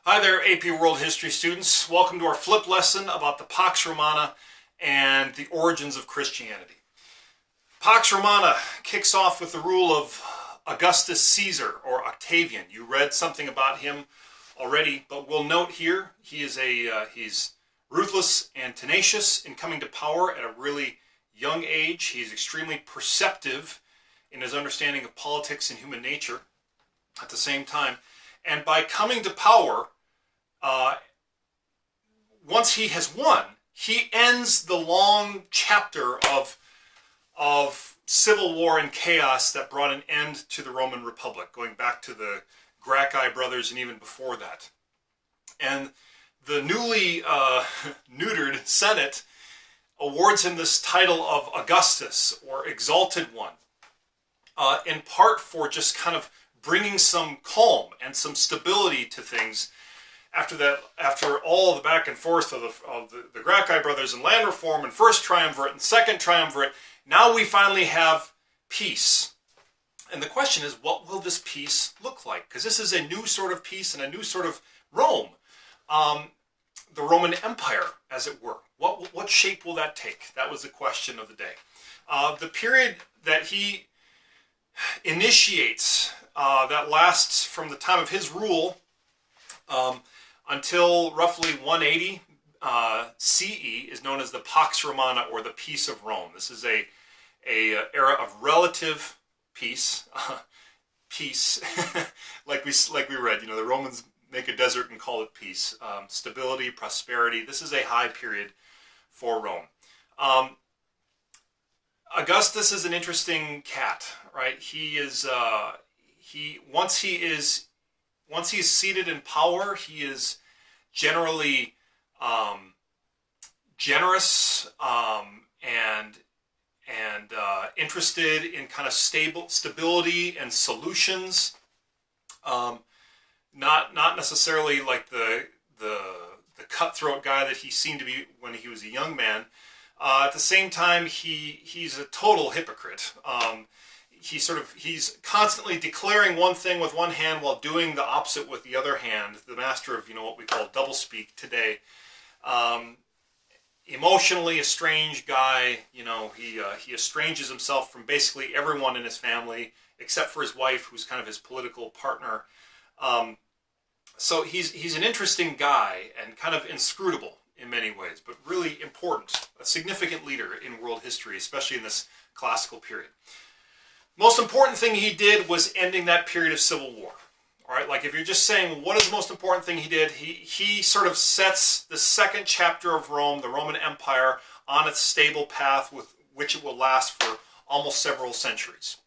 Hi there, AP World History students. Welcome to our flip lesson about the Pax Romana and the origins of Christianity. Pax Romana kicks off with the rule of Augustus Caesar, or Octavian. You read something about him already, but we'll note here he's ruthless and tenacious in coming to power at a really young age. He's extremely perceptive in his understanding of politics and human nature at the same time. And by coming to power, once he has won, he ends the long chapter of civil war and chaos that brought an end to the Roman Republic, going back to the Gracchi brothers and even before that. And the newly neutered Senate awards him this title of Augustus, or Exalted One, in part for just kind of bringing some calm and some stability to things after all the back and forth of the Gracchi brothers and land reform and first triumvirate and second triumvirate. Now we finally have peace. And the question is, what will this peace look like? Because this is a new sort of peace and a new sort of Rome. The Roman Empire, as it were. What shape will that take? That was the question of the day. The period that he initiates, that lasts from the time of his rule until roughly 180 CE, is known as the Pax Romana, or the Peace of Rome. This is a era of relative peace. Peace, like we read, the Romans make a desert and call it peace. Stability, prosperity. This is a high period for Rome. Augustus is an interesting cat, right? Once he is seated in power, he is generally generous and interested in kind of stability and solutions. Not necessarily like the cutthroat guy that he seemed to be when he was a young man. At the same time, he's a total hypocrite. He's constantly declaring one thing with one hand while doing the opposite with the other hand. The master of what we call doublespeak today. Emotionally estranged guy. He estranges himself from basically everyone in his family except for his wife, who's kind of his political partner. So he's an interesting guy and kind of inscrutable in many ways, but really important, a significant leader in world history, especially in this classical period. Most important thing he did was ending that period of civil war. All right, like if you're just saying what is the most important thing he did, he sort of sets the second chapter of Rome, the Roman Empire, on its stable path with which it will last for almost several centuries.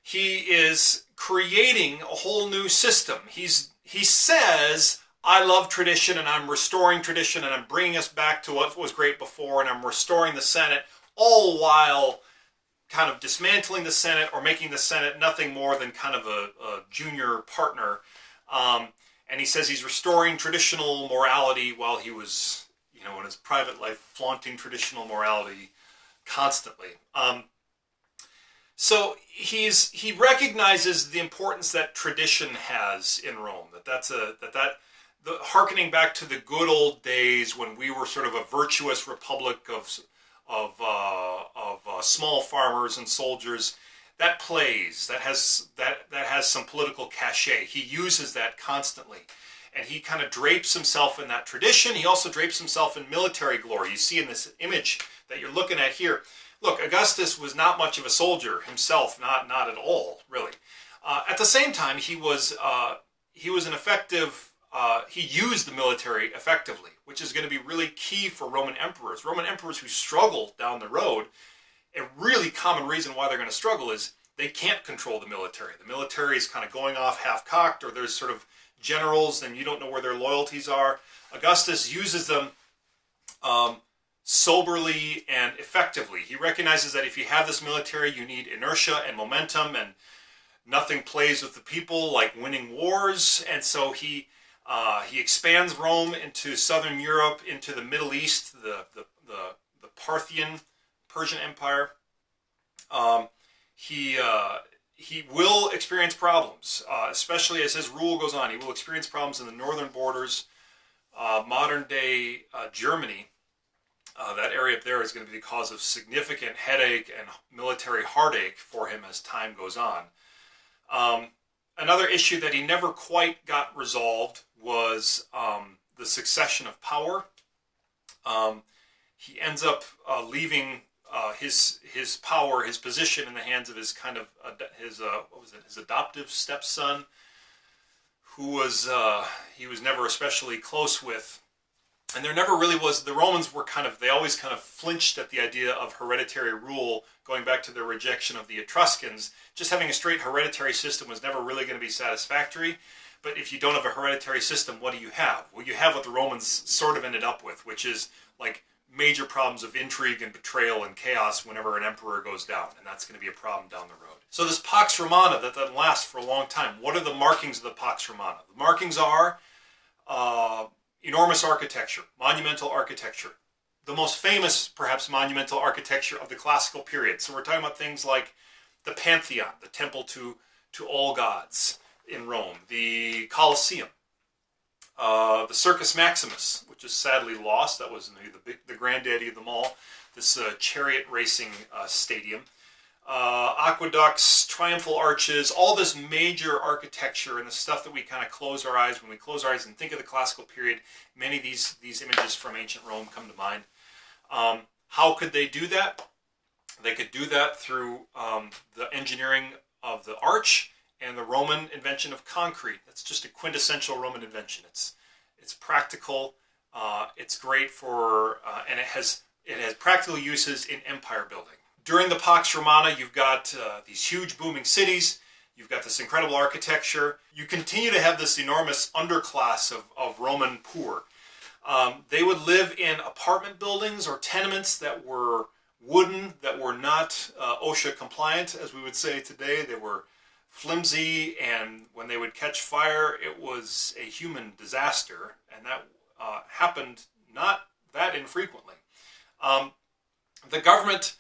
He is creating a whole new system. He says, I love tradition and I'm restoring tradition and I'm bringing us back to what was great before and I'm restoring the Senate, all while kind of dismantling the Senate or making the Senate nothing more than kind of a junior partner. And he says he's restoring traditional morality while he was, in his private life, flaunting traditional morality constantly. So he recognizes the importance that tradition has in Rome. Harkening back to the good old days when we were sort of a virtuous republic of small farmers and soldiers, that plays, that has some political cachet. He uses that constantly, and he kind of drapes himself in that tradition. He also drapes himself in military glory. You see in this image that you're looking at here. Look, Augustus was not much of a soldier himself, not at all, really. At the same time, he was an effective. He used the military effectively, which is going to be really key for Roman emperors. Roman emperors who struggle down the road, a really common reason why they're going to struggle is they can't control the military. The military is kind of going off half-cocked, or there's sort of generals and you don't know where their loyalties are. Augustus uses them soberly and effectively. He recognizes that if you have this military, you need inertia and momentum, and nothing plays with the people like winning wars. And so he expands Rome into southern Europe, into the Middle East, the Persian Empire. He he will experience problems, especially as his rule goes on. He will experience problems in the northern borders, modern-day Germany. That area up there is going to be the cause of significant headache and military heartache for him as time goes on. Another issue that he never quite got resolved was the succession of power. He ends up leaving his power, his position in the hands of his his adoptive stepson, who he was never especially close with. And there never really was, the Romans were they always kind of flinched at the idea of hereditary rule, going back to their rejection of the Etruscans. Just having a straight hereditary system was never really going to be satisfactory. But if you don't have a hereditary system, what do you have? Well, you have what the Romans sort of ended up with, which is like major problems of intrigue and betrayal and chaos whenever an emperor goes down. And that's going to be a problem down the road. So this Pax Romana that lasts for a long time, what are the markings of the Pax Romana? The markings are enormous architecture, monumental architecture. The most famous, perhaps, monumental architecture of the classical period. So we're talking about things like the Pantheon, the temple to all gods in Rome, the Colosseum, the Circus Maximus, which is sadly lost. That was the granddaddy of them all. This chariot racing stadium. Aqueducts, triumphal arches, all this major architecture and the stuff that we kind of close our eyes when we close our eyes and think of the classical period. Many of these images from ancient Rome come to mind. How could they do that? They could do that through the engineering of the arch and the Roman invention of concrete. That's just a quintessential Roman invention. It's practical. It's great for and it has practical uses in empire building. During the Pax Romana, you've got these huge booming cities. You've got this incredible architecture. You continue to have this enormous underclass of Roman poor. They would live in apartment buildings or tenements that were wooden, that were not OSHA compliant, as we would say today. They were flimsy, and when they would catch fire, it was a human disaster, and that happened not that infrequently. The government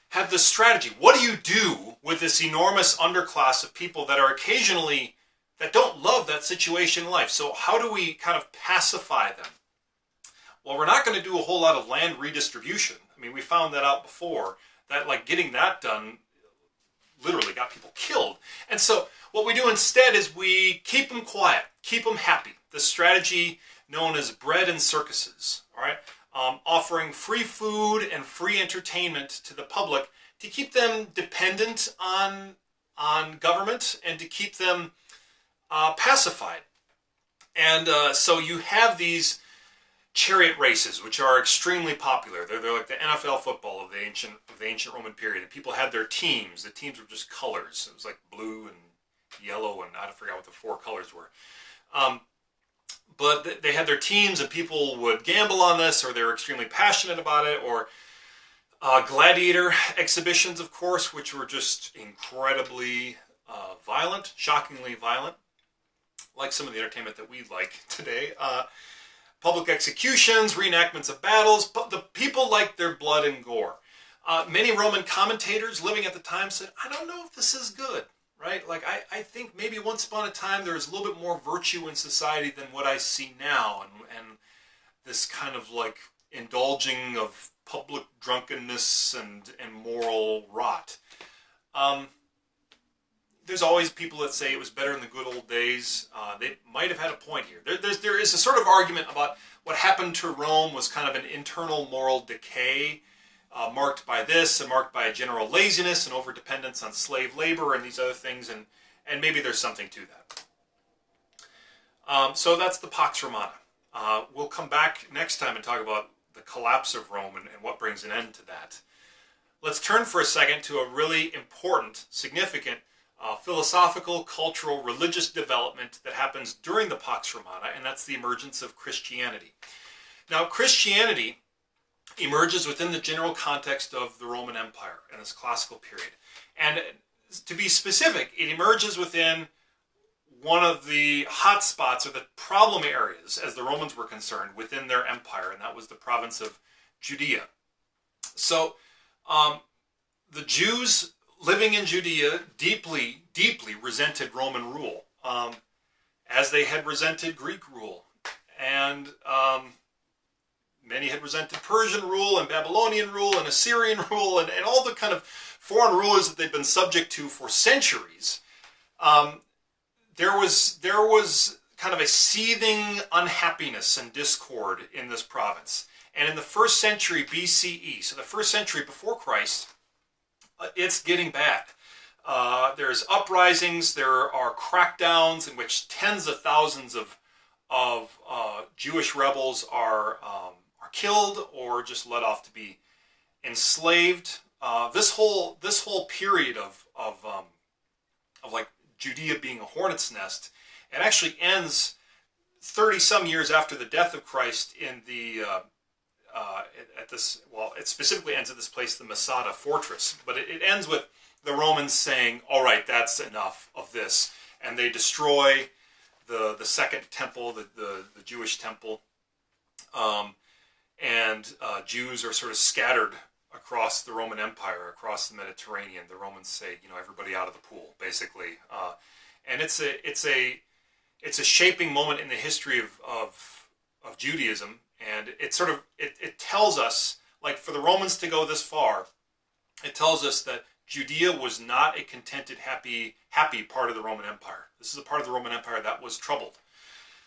had this strategy. What do you do with this enormous underclass of people that are occasionally, that don't love that situation in life? So how do we kind of pacify them? Well, we're not going to do a whole lot of land redistribution. I mean, we found that out before, that like getting that done literally got people killed. And so what we do instead is we keep them quiet, keep them happy. The strategy known as bread and circuses, all right? Offering free food and free entertainment to the public to keep them dependent on government and to keep them pacified. And so you have these chariot races, which are extremely popular. They're like the NFL football of the ancient Roman period. And people had their teams. The teams were just colors. It was like blue and yellow, and I forgot what the four colors were. But they had their teams, and people would gamble on this, or they were extremely passionate about it, or gladiator exhibitions, of course, which were just incredibly violent, shockingly violent, like some of the entertainment that we like today. Public executions, reenactments of battles, but the people liked their blood and gore. Many Roman commentators living at the time said, I don't know if this is good. Right? Like, I think maybe once upon a time there was a little bit more virtue in society than what I see now. And this kind of like indulging of public drunkenness and moral rot. There's always people that say it was better in the good old days. They might have had a point here. There is a sort of argument about what happened to Rome was kind of an internal moral decay, marked by this and marked by a general laziness and overdependence on slave labor and these other things, and maybe there's something to that. So that's the Pax Romana. We'll come back next time and talk about the collapse of Rome and what brings an end to that. Let's turn for a second to a really important, significant philosophical, cultural, religious development that happens during the Pax Romana, and that's the emergence of Christianity. Now, Christianity emerges within the general context of the Roman Empire in this classical period. And to be specific, it emerges within one of the hot spots or the problem areas, as the Romans were concerned, within their empire, and that was the province of Judea. So the Jews living in Judea, deeply, deeply resented Roman rule, as they had resented Greek rule. And many had resented Persian rule and Babylonian rule and Assyrian rule and all the kind of foreign rulers that they'd been subject to for centuries. There was kind of a seething unhappiness and discord in this province. And in the 1st century BCE, so the 1st century before Christ, it's getting bad. There's uprisings, there are crackdowns in which tens of thousands of Jewish rebels are killed or just let off to be enslaved. This whole period of like Judea being a hornet's nest, it actually ends 30 some years after the death of Christ in the it specifically ends at this place, the Masada fortress, but it ends with the Romans saying, all right, that's enough of this, and they destroy the second temple, the Jewish temple, and Jews are sort of scattered across the Roman Empire, across the Mediterranean. The Romans say, everybody out of the pool, basically, and it's a shaping moment in the history of Judaism, and it tells us, like, for the Romans to go this far, it tells us that Judea was not a contented, happy part of the Roman Empire. This is a part of the Roman Empire that was troubled.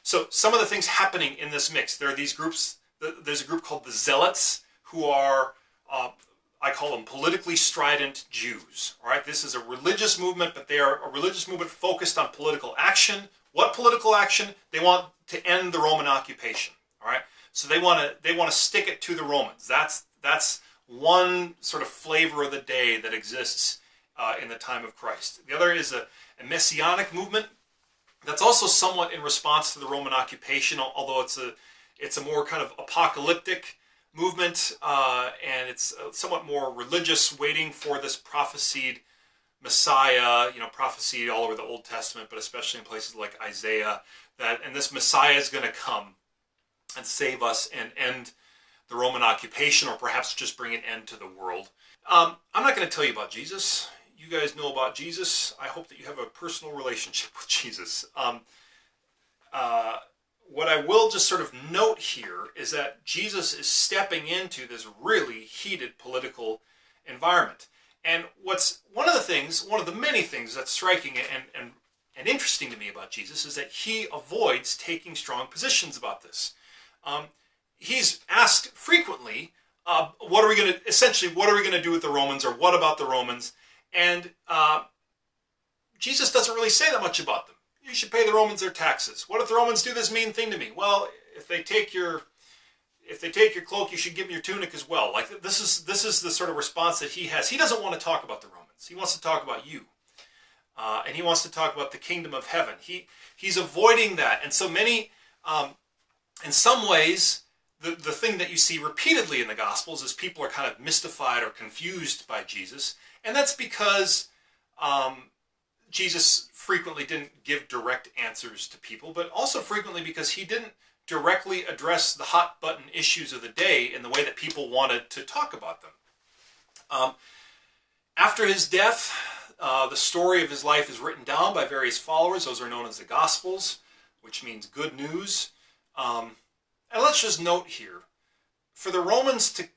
So some of the things happening in this mix, there are these groups. There's a group called the Zealots, who are, I call them politically strident Jews. All right, this is a religious movement, but they are a religious movement focused on political action. What political action? They want to end the Roman occupation. All right, so they want to stick it to the Romans. That's one sort of flavor of the day that exists in the time of Christ. The other is a messianic movement that's also somewhat in response to the Roman occupation, although it's a more kind of apocalyptic movement, and it's somewhat more religious, waiting for this prophesied Messiah, prophesied all over the Old Testament, but especially in places like Isaiah, and this Messiah is going to come and save us and end the Roman occupation, or perhaps just bring an end to the world. I'm not going to tell you about Jesus. You guys know about Jesus. I hope that you have a personal relationship with Jesus. What I will just sort of note here is that Jesus is stepping into this really heated political environment. And one of the many things that's striking and interesting to me about Jesus is that he avoids taking strong positions about this. He's asked frequently, what are we going to do with the Romans, or what about the Romans? And Jesus doesn't really say that much about them. You should pay the Romans their taxes. What if the Romans do this mean thing to me? Well, if they take your cloak, you should give them your tunic as well. Like, this is the sort of response that he has. He doesn't want to talk about the Romans. He wants to talk about you, and he wants to talk about the kingdom of heaven. He's avoiding that, and so many, in some ways, the thing that you see repeatedly in the Gospels is people are kind of mystified or confused by Jesus, and that's because Jesus frequently didn't give direct answers to people, but also frequently because he didn't directly address the hot button issues of the day in the way that people wanted to talk about them. After his death, the story of his life is written down by various followers. Those are known as the Gospels, which means good news. And let's just note here, for the Romans to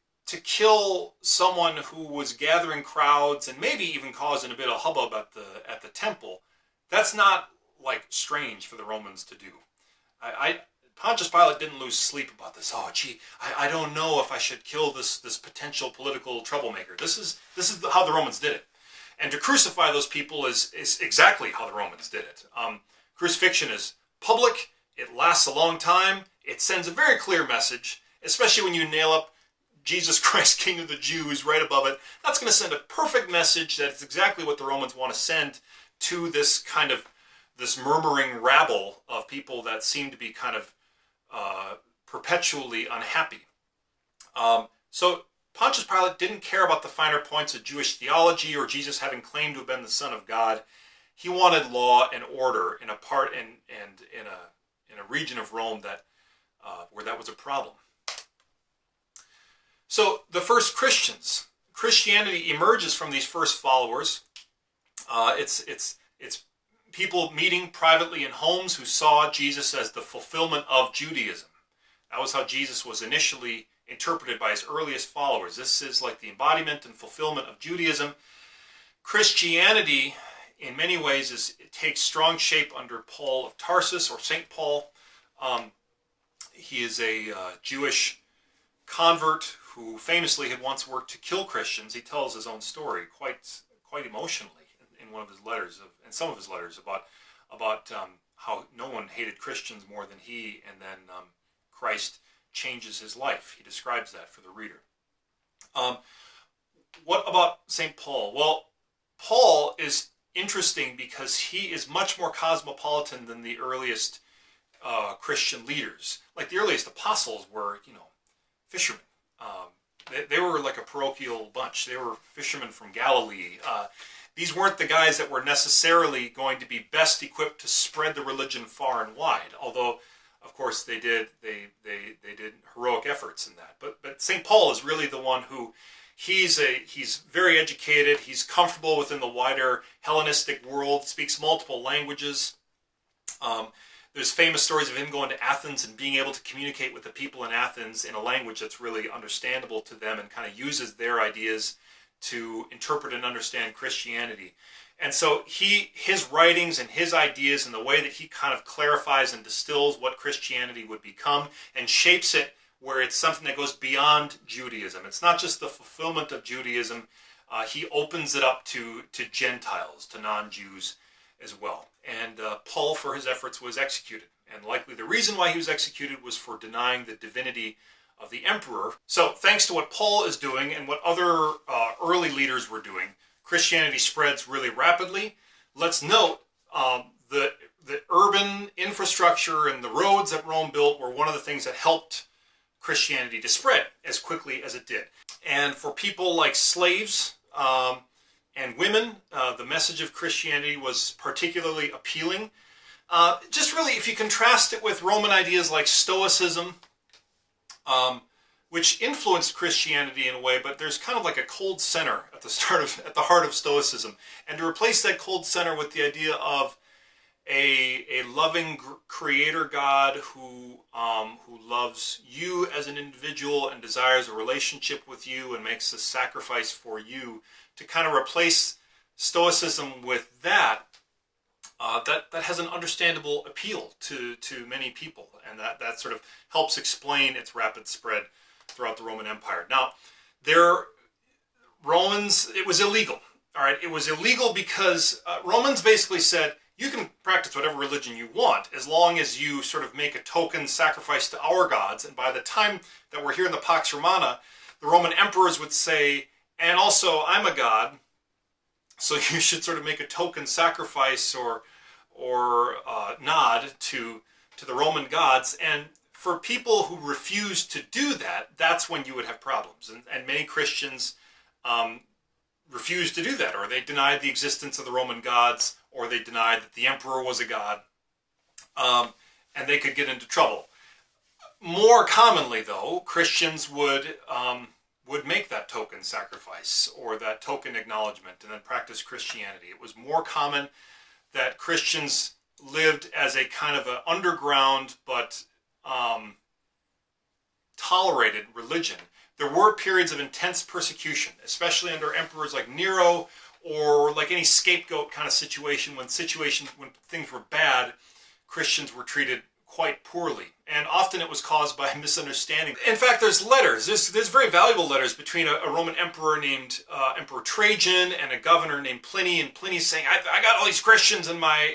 kill someone who was gathering crowds and maybe even causing a bit of hubbub at the temple, that's not like strange for the Romans to do. Pontius Pilate didn't lose sleep about this. Oh, gee, I don't know if I should kill this potential political troublemaker. This is how the Romans did it, and to crucify those people is exactly how the Romans did it. Crucifixion is public. It lasts a long time. It sends a very clear message, especially when you nail up Jesus Christ, King of the Jews, right above it. That's going to send a perfect message that it's exactly what the Romans want to send to this murmuring rabble of people that seem to be kind of perpetually unhappy. So Pontius Pilate didn't care about the finer points of Jewish theology or Jesus having claimed to have been the Son of God. He wanted law and order in a part in a region of Rome that where that was a problem. So the first Christians Christianity emerges from these first followers. It's people meeting privately in homes who saw Jesus as the fulfillment of Judaism. That was how Jesus was initially interpreted by his earliest followers. This is like the embodiment and fulfillment of Judaism. Christianity, in many ways, it takes strong shape under Paul of Tarsus, or St. Paul. He is a Jewish convert who famously had once worked to kill Christians. He tells his own story quite emotionally in one of his letters, in some of his letters, about how no one hated Christians more than he, and then Christ changes his life. He describes that for the reader. What about St. Paul? Well, Paul is interesting because he is much more cosmopolitan than the earliest Christian leaders. Like the earliest apostles were, fishermen. They were like a parochial bunch. They were fishermen from Galilee. These weren't the guys that were necessarily going to be best equipped to spread the religion far and wide. Although, of course, they did heroic efforts in that. But St. Paul is really the one who he's very educated. He's comfortable within the wider Hellenistic world. Speaks multiple languages. There's famous stories of him going to Athens and being able to communicate with the people in Athens in a language that's really understandable to them, and kind of uses their ideas to interpret and understand Christianity. And so his writings and his ideas and the way that he kind of clarifies and distills what Christianity would become and shapes it where it's something that goes beyond Judaism. It's not just the fulfillment of Judaism. He opens it up to Gentiles, to non-Jews as well. And Paul, for his efforts, was executed. And likely the reason why he was executed was for denying the divinity of the emperor. So thanks to what Paul is doing and what other early leaders were doing, Christianity spreads really rapidly. Let's note the urban infrastructure and the roads that Rome built were one of the things that helped Christianity to spread as quickly as it did. And for people like slaves and women, the message of Christianity was particularly appealing. Just really, if you contrast it with Roman ideas like Stoicism, which influenced Christianity in a way, but there's kind of like a cold center at the heart of Stoicism. And to replace that cold center with the idea of a loving creator God who loves you as an individual and desires a relationship with you and makes a sacrifice for you, to kind of replace Stoicism with that has an understandable appeal to many people, and that sort of helps explain its rapid spread throughout the Roman Empire. Now, Romans, it was illegal. All right, it was illegal because Romans basically said, you can practice whatever religion you want as long as you sort of make a token sacrifice to our gods. And by the time that we're here in the Pax Romana, the Roman emperors would say, and also I'm a god, so you should sort of make a token sacrifice or nod to the Roman gods. And for people who refused to do that, that's when you would have problems. And many Christians refused to do that, or they denied the existence of the Roman gods, or they denied that the emperor was a god, and they could get into trouble. More commonly, though, Christians would make that token sacrifice or that token acknowledgement and then practice Christianity. It was more common that Christians lived as a kind of an underground but tolerated religion. There were periods of intense persecution, especially under emperors like Nero, or like any scapegoat kind of situation. When things were bad, Christians were treated quite poorly, and often it was caused by misunderstanding. In fact, there's letters. There's very valuable letters between a Roman emperor named Emperor Trajan and a governor named Pliny, and Pliny's saying, I got all these Christians in my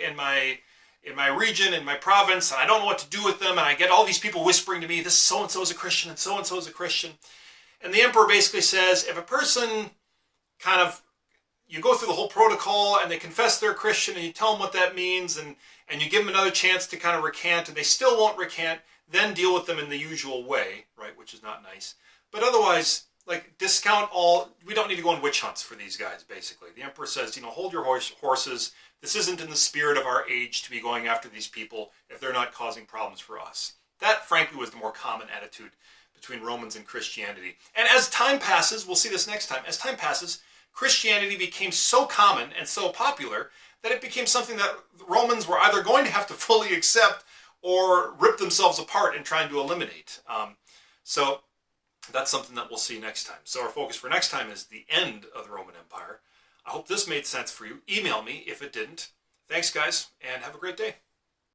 region, in my province, and I don't know what to do with them, and I get all these people whispering to me, this so-and-so is a Christian, and so-and-so is a Christian. And the emperor basically says, if a person you go through the whole protocol and they confess they're Christian and you tell them what that means and you give them another chance to kind of recant and they still won't recant, then deal with them in the usual way, right, which is not nice. But otherwise, like, discount all, we don't need to go on witch hunts for these guys, basically. The emperor says, hold your horses. This isn't in the spirit of our age to be going after these people if they're not causing problems for us. That, frankly, was the more common attitude between Romans and Christianity. And as time passes, we'll see this next time, as time passes, Christianity became so common and so popular that it became something that Romans were either going to have to fully accept or rip themselves apart in trying to eliminate. So that's something that we'll see next time. So our focus for next time is the end of the Roman Empire. I hope this made sense for you. Email me if it didn't. Thanks, guys, and have a great day.